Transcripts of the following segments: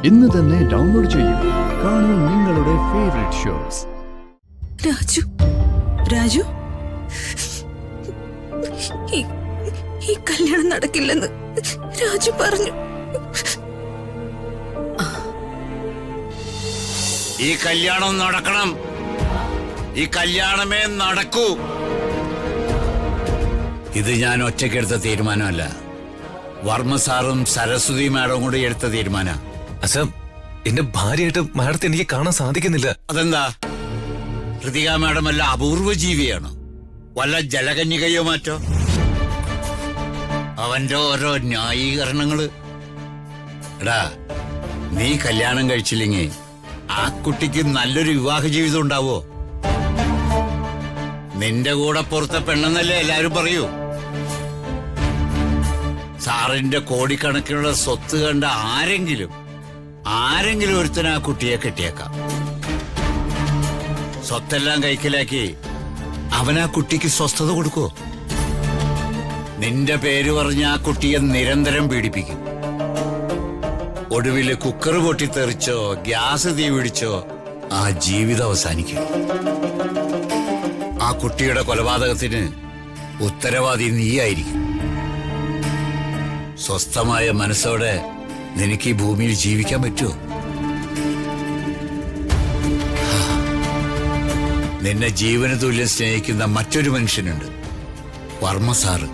ഇന്ന് തന്നെ ഡൗൺലോഡ് ചെയ്യൂ. കാണൂ നിങ്ങളുടെ ഫേവറേറ്റ് ഷോസ്. രാജു, രാജു, ഈ കല്യാണം നടക്കില്ലെന്ന് രാജു പറഞ്ഞു. ഈ കല്യാണം നടക്കണം. ഈ കല്യാണമേ നടക്കൂ. ഇത് ഞാൻ ഒറ്റയ്ക്കെടുത്ത തീരുമാനമല്ല. വർമ്മ സാറും സരസ്വതി മാഡവും കൂടി എടുത്ത തീരുമാനം. അച്ഛാ, എന്റെ ഭാര്യയായിട്ട് മാഡത്തെ എനിക്ക് കാണാൻ സാധിക്കുന്നില്ല. അതെന്താ? കൃതിക മാഡം വല്ല അപൂർവ ജീവിയാണോ? വല്ല ജലകന്യകയോ മാറ്റോ? അവന്റെ ഓരോ ന്യായീകരണങ്ങള്. എടാ, നീ കല്യാണം കഴിച്ചില്ലെങ്കിൽ ആ കുട്ടിക്ക് നല്ലൊരു വിവാഹ ജീവിതം ഉണ്ടാവോ? നിന്റെ കൂടെ പുറത്തെ പെണ്ണെന്നല്ലേ എല്ലാരും പറയൂ. സാറിന്റെ കോടിക്കണക്കിനുള്ള സ്വത്ത് കണ്ട ആരെങ്കിലും ഒരുത്തന് ആ കുട്ടിയെ കെട്ടിയേക്കാം. സ്വത്തെല്ലാം കൈക്കലാക്കി അവൻ ആ കുട്ടിക്ക് സ്വസ്ഥത കൊടുക്കോ? നിന്റെ പേര് പറഞ്ഞ ആ കുട്ടിയെ നിരന്തരം പീഡിപ്പിക്കും. ഒടുവില് കുക്കർ പൊട്ടിത്തെറിച്ചോ ഗ്യാസ് തീ പിടിച്ചോ ആ ജീവിതം അവസാനിക്കും. ആ കുട്ടിയുടെ കൊലപാതകത്തിന് ഉത്തരവാദി നീയായിരിക്കും. സ്വസ്ഥമായ മനസ്സോടെ നിനക്ക് ഈ ഭൂമിയിൽ ജീവിക്കാൻ പറ്റുമോ? നിന്നെ ജീവന തുല്യം സ്നേഹിക്കുന്ന മറ്റൊരു മനുഷ്യനുണ്ട്, വർമ്മ സാറ്.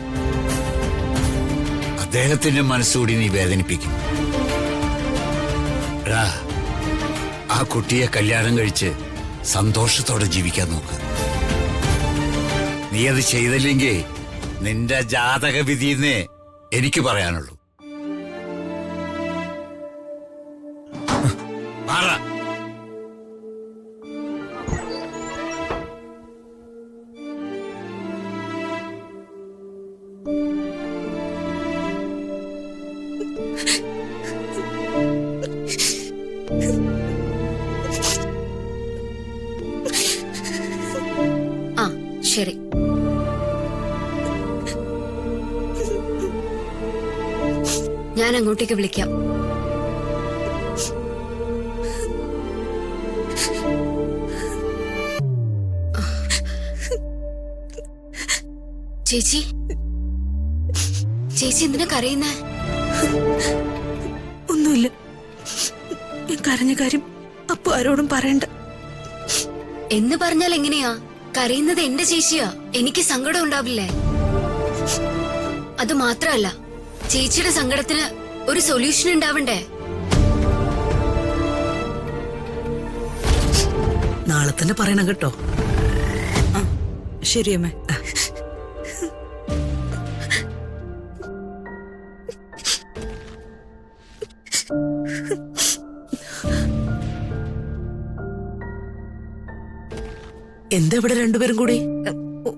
അദ്ദേഹത്തിന്റെ മനസ്സുകൂടി നീ വേദനിപ്പിക്കും. ആ കുട്ടിയെ കല്യാണം കഴിച്ച് സന്തോഷത്തോടെ ജീവിക്കാൻ നോക്ക്. നീ അത് ചെയ്തില്ലെങ്കിൽ നിന്റെ ജാതക വിധിയെന്നേ എനിക്ക് പറയാനുള്ളൂ. ശരി, ഞാൻ അങ്ങോട്ടേക്ക് വിളിക്കാം. ചേച്ചി, എന്തിനാ കരയുന്നേ? ഒന്നുമില്ല. ഞാൻ കരഞ്ഞ കാര്യം അപ്പു ആരോടും പറയണ്ട. എന്ന് പറഞ്ഞാൽ എങ്ങനെയാ? കരയുന്നത് എന്റെ ചേച്ചിയാ. എനിക്ക് സങ്കടം ഉണ്ടാവില്ലേ? അത് മാത്രല്ല, ചേച്ചിയുടെ സങ്കടത്തിന് ഒരു സൊല്യൂഷൻ ഉണ്ടാവണ്ടേ? നാളെ തന്നെ പറയണം കേട്ടോ. ശരിയമ്മേ. എന്താ ഇവിടെ രണ്ടുപേരും കൂടി?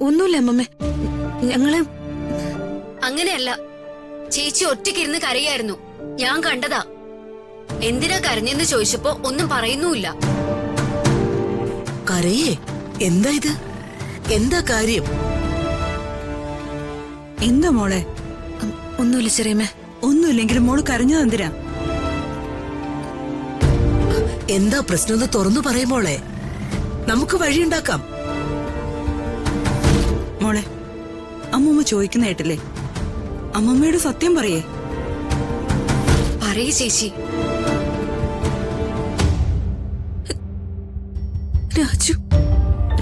ഒന്നുമില്ല അമ്മമ്മേ, ഞങ്ങള് അങ്ങനെയല്ല. ചേച്ചി ഒറ്റയ്ക്കിരുന്ന് കരയായിരുന്നു, ഞാൻ കണ്ടതാ. എന്തിനാ കരഞ്ഞെന്ന് ചോദിച്ചപ്പോ ഒന്നും പറയുന്നുമില്ല. കരയേ? എന്താ ഇത്? എന്താ കാര്യം? എന്താ മോളെ? ഒന്നുമില്ല ചെറിയമ്മേ. ഒന്നുമില്ലെങ്കിലും മോള് കരഞ്ഞത് എന്തിനാ? എന്താ പ്രശ്നം തുറന്നു പറയും മോളെ, നമുക്ക് വഴിയുണ്ടാക്കാം. മോളെ, അമ്മൂമ്മ ചോദിക്കുന്ന കേട്ടില്ലേ? അമ്മമ്മയോട് സത്യം പറയേ. പറയേ ചേച്ചി.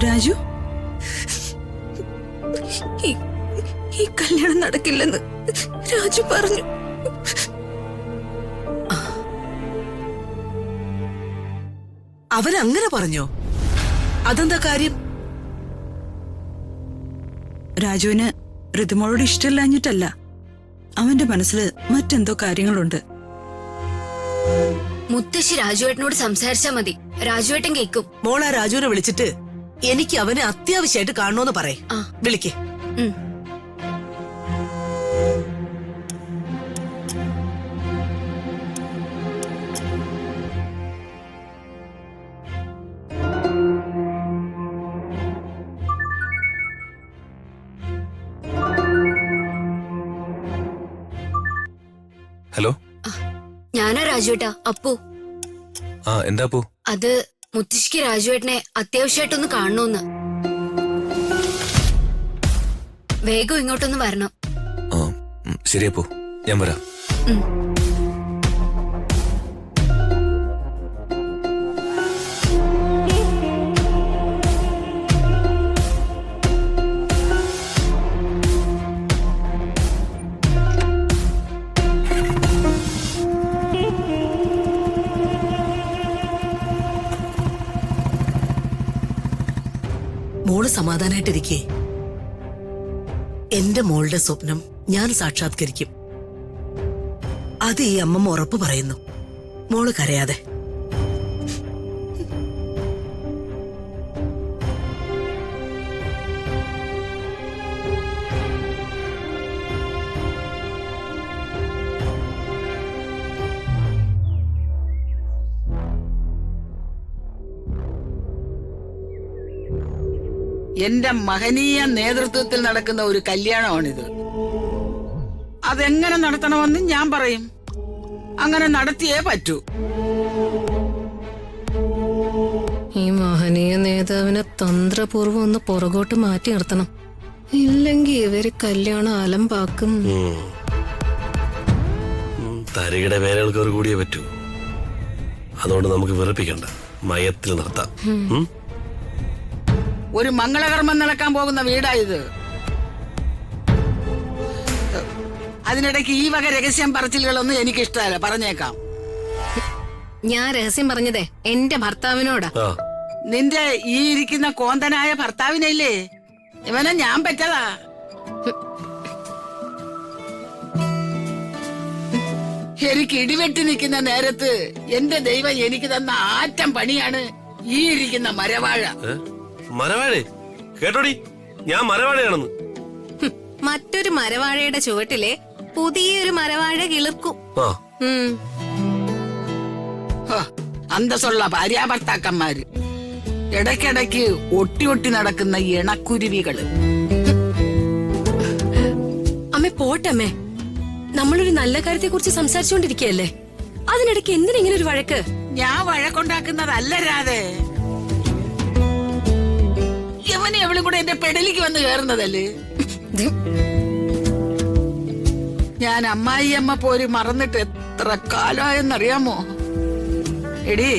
രാജു, ഈ കല്യാണം നടക്കില്ലെന്ന് രാജു പറഞ്ഞു. അവനങ്ങനെ പറഞ്ഞോ? അതെന്താ കാര്യം? രാജുവിന് ഋതുമോളോട് ഇഷ്ടമില്ലാഞ്ഞിട്ടല്ല, അവന്റെ മനസ്സിൽ മറ്റെന്തോ കാര്യങ്ങളുണ്ട്. മുത്തശ്ശി രാജുവേട്ടനോട് സംസാരിച്ചാ മതി, രാജുവേട്ടൻ കേക്കും. മോളാ രാജുവിനെ വിളിച്ചിട്ട് എനിക്ക് അവനെ അത്യാവശ്യമായിട്ട് കാണണോന്ന് പറയേ. വിളിക്കേ. ഹലോ, ഞാനാ രാജുവേട്ടാ, അപ്പു. ആ എന്താ അപ്പു? അത് മുത്തശ്ശിക്ക് രാജുവേട്ടനെ അത്യാവശ്യമായിട്ടൊന്ന് കാണണമെന്ന്. വേഗം ഇങ്ങോട്ടൊന്ന് വരണം. ആ ശരി അപ്പു, ഞാൻ വരാം. മോള് സമാധാനായിട്ടിരിക്കേ. എന്റെ മോളുടെ സ്വപ്നം ഞാൻ സാക്ഷാത്കരിക്കും. അത് ഈ അമ്മമ്മ ഉറപ്പ് പറയുന്നു. മോള് കരയാതെ. എന്റെ മഹനീയ നേതൃത്വത്തിൽ നടക്കുന്ന ഒരു കല്യാണമാണിത്. അതെങ്ങനെ നടത്തണമെന്ന് ഞാൻ പറയും. അങ്ങനെ നടത്തിയേ പറ്റൂ. ഈ മഹനീയ നേതാവിനെ തന്ത്രപൂർവ്വം ഒന്ന് പുറകോട്ട് മാറ്റി നിർത്തണം. ഇല്ലെങ്കിൽ ഇവര് കല്യാണം അലമ്പാക്കും. തരികിടെ വേലകൾക്ക് കൂടിയേ പറ്റൂ. അതുകൊണ്ട് നമുക്ക് വെറുപ്പിക്കണ്ട, മയത്തിൽ നിർത്താം. ഒരു മംഗളകർമ്മം നടക്കാൻ പോകുന്ന വീടായത്. അതിനിടയ്ക്ക് ഈ വക രഹസ്യം പറച്ചിലുകളൊന്നും എനിക്കിഷ്ടമല്ല, പറഞ്ഞേക്കാം. ഞാൻ രഹസ്യം പറഞ്ഞതേ എന്റെ ഭർത്താവിനോടാ. നിന്റെ ഈ ഇരിക്കുന്ന കോന്തനായ ഭർത്താവിനല്ലേ? ഇവനെ ഞാൻ പറ്റതാ. എനിക്ക് ഇടിവെട്ടി നിൽക്കുന്ന നേരത്ത് എന്റെ ദൈവം എനിക്ക് തന്ന ആറ്റം പണിയാണ് ഈ ഇരിക്കുന്ന മരവാഴ. മരവാഴേ കേട്ടോടി, ഞാൻ മരവാഴയാണെന്ന്. മറ്റൊരു മരവാഴയുടെ ചുവട്ടിലെ പുതിയൊരു മരവാഴ കിളിർക്കും. അന്തസ്സുള്ള ഭാര്യാഭർത്താക്കന്മാര് ഇടയ്ക്കിടയ്ക്ക് ഒട്ടി നടക്കുന്ന ഇണക്കുരുവികള്. അമ്മ പോട്ടമ്മേ, നമ്മളൊരു നല്ല കാര്യത്തെ കുറിച്ച് സംസാരിച്ചുകൊണ്ടിരിക്കുകയല്ലേ. അതിനിടയ്ക്ക് എന്തിനാ ഇങ്ങനെ ഒരു വഴക്ക്? ഞാൻ വഴക്കുണ്ടാക്കുന്നതല്ല രാധേ. യവനെ എവളും കൂടെ എന്റെ പെടലിക്ക് വന്ന് കയറുന്നതല്ലേ. ഞാൻ അമ്മായിയമ്മ പോര് മറന്നിട്ട് എത്ര കാലമായെന്നറിയാമോ? എടി,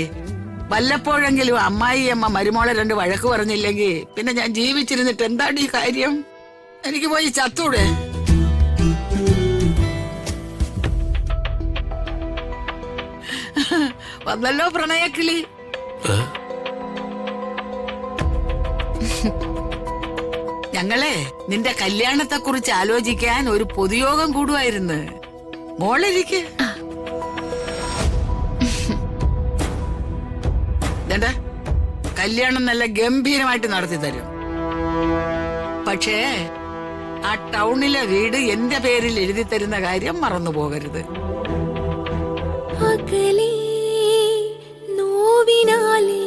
വല്ലപ്പോഴെങ്കിലും അമ്മായിയമ്മ മരുമോളെ 2 വഴക്ക് പറഞ്ഞില്ലെങ്കിൽ പിന്നെ ഞാൻ ജീവിച്ചിരുന്നിട്ട് എന്താണ് ഈ കാര്യം? എനിക്ക് പോയി ചത്തൂടെ? വന്നല്ലോ പ്രണയക്കിളി. ഞങ്ങളെ നിന്റെ കല്യാണത്തെ കുറിച്ച് ആലോചിക്കാൻ ഒരു പൊതുയോഗം കൂടുമായിരുന്നു. മോളിരിക്ക്. കല്യാണം നല്ല ഗംഭീരമായിട്ട് നടത്തി തരും. പക്ഷേ ആ ടൗണിലെ വീട് എന്റെ പേരിൽ എഴുതി തരുന്ന കാര്യം മറന്നു പോകരുത്. നോവിനാലേ